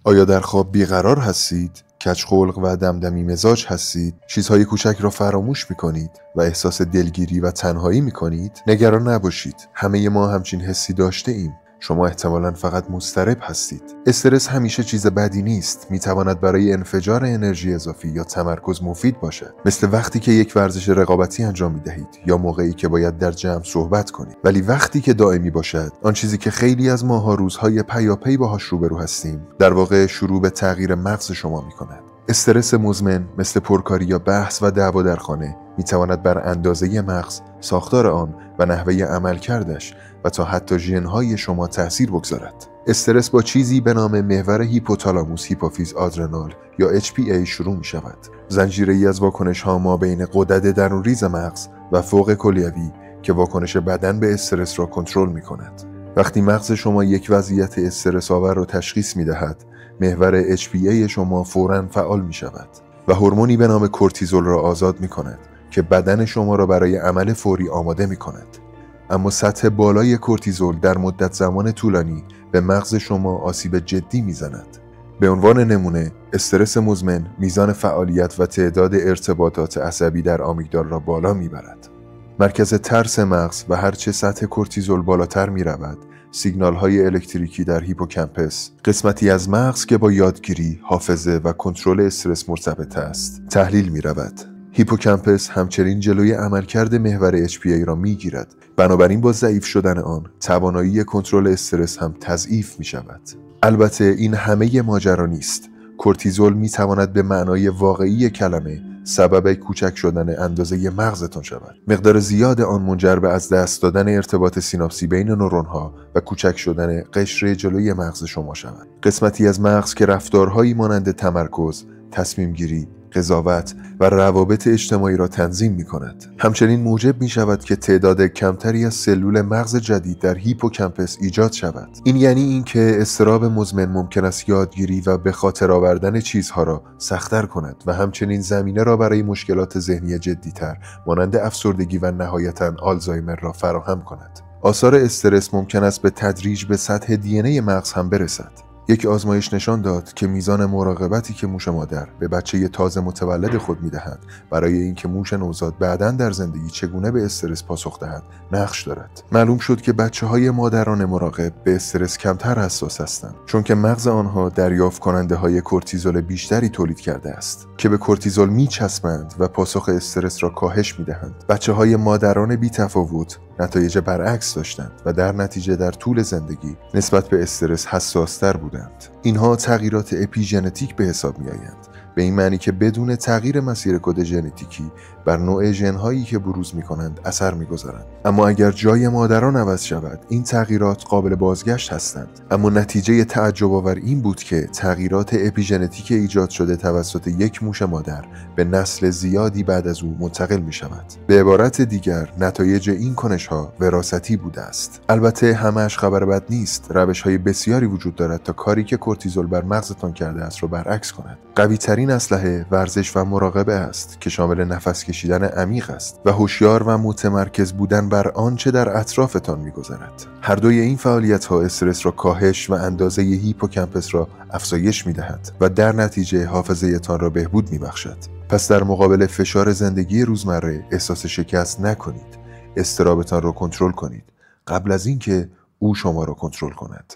آیا در خواب بیقرار هستید؟ کجخلق و دمدمی مزاج هستید؟ چیزهای کوچک را فراموش می‌کنید و احساس دلگیری و تنهایی می‌کنید؟ نگران نباشید. همه ما همچین حسی داشته ایم. شما احتمالاً فقط مضطرب هستید. استرس همیشه چیز بدی نیست. می‌تواند برای انفجار انرژی اضافی یا تمرکز مفید باشد. مثل وقتی که یک ورزش رقابتی انجام می‌دهید یا موقعی که باید در جمع صحبت کنید. ولی وقتی که دائمی باشد، آن چیزی که خیلی از ماها روزهای پیاپی باهاش روبرو هستیم، در واقع شروع به تغییر مغز شما می‌کند. استرس مزمن مثل پرکاری یا بحث و دعوا در خانه می‌تواند بر اندازه مغز، ساختار آن و نحوه عملکردش و تا حتی ژن‌های شما تأثیر بگذارد. استرس با چیزی به نام محور هیپوتالاموس هیپوفیز آدرنال یا HPA شروع می شود. زنجیره‌ای از واکنش‌ها ما بین غدد درونریز مغز و فوق کلیوی که واکنش بدن به استرس را کنترل می کند. وقتی مغز شما یک وضعیت استرس آور را تشخیص می دهد، محور HPA شما فوراً فعال می شود و هورمونی به نام کورتیزول را آزاد می کند که بدن شما را برای عمل فوری آماده می کند. اما سطح بالای کورتیزول در مدت زمان طولانی به مغز شما آسیب جدی میزند. به عنوان نمونه، استرس مزمن میزان فعالیت و تعداد ارتباطات عصبی در آمیگدال را بالا میبرد. مرکز ترس مغز و هرچه سطح کورتیزول بالاتر میرود، سیگنال‌های الکتریکی در هیپوکامپس، قسمتی از مغز که با یادگیری، حافظه و کنترل استرس مرتبط است، تحلیل میرود. هیپوکامپس همچنین جلوی عملکرد محور HPA را میگیرد. بنابراین با ضعیف شدن آن، توانایی کنترل استرس هم تضعیف می شود. البته این همه ماجرا نیست. کورتیزول می تواند به معنای واقعی کلمه سبب کوچک شدن اندازه مغزتان شود. مقدار زیاد آن منجر به از دست دادن ارتباط سیناپسی بین نورون‌ها و کوچک شدن قشر جلوی مغز شما شود. قسمتی از مغز که رفتارهایی مانند تمرکز، تصمیم گیری، قضاوت و روابط اجتماعی را تنظیم می کند. همچنین موجب می شود که تعداد کمتری از سلول مغز جدید در هیپوکامپس ایجاد شود. این یعنی اینکه اضطراب مزمن ممکن است یادگیری و به خاطر آوردن چیزها را سخت‌تر کند و همچنین زمینه را برای مشکلات ذهنی جدی‌تر مانند افسردگی و نهایتاً آلزایمر را فراهم کند. آثار استرس ممکن است به تدریج به سطح DNA مغز هم برسد. یک آزمایش نشان داد که میزان مراقبتی که موش مادر به بچه تازه متولد خود میدهد برای اینکه موش نوزاد بعداً در زندگی چگونه به استرس پاسخ دهد نقش دارد. معلوم شد که بچه‌های مادران مراقب به استرس کمتر حساس هستند، چون که مغز آنها دریافت کننده های کورتیزول بیشتری تولید کرده است که به کورتیزول میچسبند و پاسخ استرس را کاهش میدهند. بچه‌های مادران بی‌تفاوت نتایج برعکس داشتند و در نتیجه در طول زندگی نسبت به استرس حساس‌تر بودند. اینها تغییرات اپیژنتیک به حساب می‌آیند، به این معنی که بدون تغییر مسیر کد ژنتیکی بر نوع ژن‌هایی که بروز می‌کنند اثر می‌گذارند. اما اگر جای مادران عوض شود، این تغییرات قابل بازگشت هستند. اما نتیجه تعجب‌آور این بود که تغییرات اپیژنتیک ایجاد شده توسط یک موش مادر به نسل زیادی بعد از او منتقل می‌شود. به عبارت دیگر، نتایج این کنش‌ها وراثتی بوده است. البته همه‌اش خبر بد نیست. روش‌های بسیاری وجود دارد تا کاری که کورتیزول بر مغزتان کرده است را برعکس کند. قوی‌ترین اسلحه ورزش و مراقبه است که شامل نفس کشیدن عمیق است و هوشیار و متمرکز بودن بر آنچه در اطرافتان می‌گذرد. هر دوی این فعالیت‌ها استرس را کاهش و اندازه هیپوکامپس را افزایش می‌دهد و در نتیجه حافظه‌تان را بهبود می‌بخشد. پس در مقابل فشار زندگی روزمره احساس شکست نکنید. اضطرابتان را کنترل کنید قبل از اینکه او شما را کنترل کند.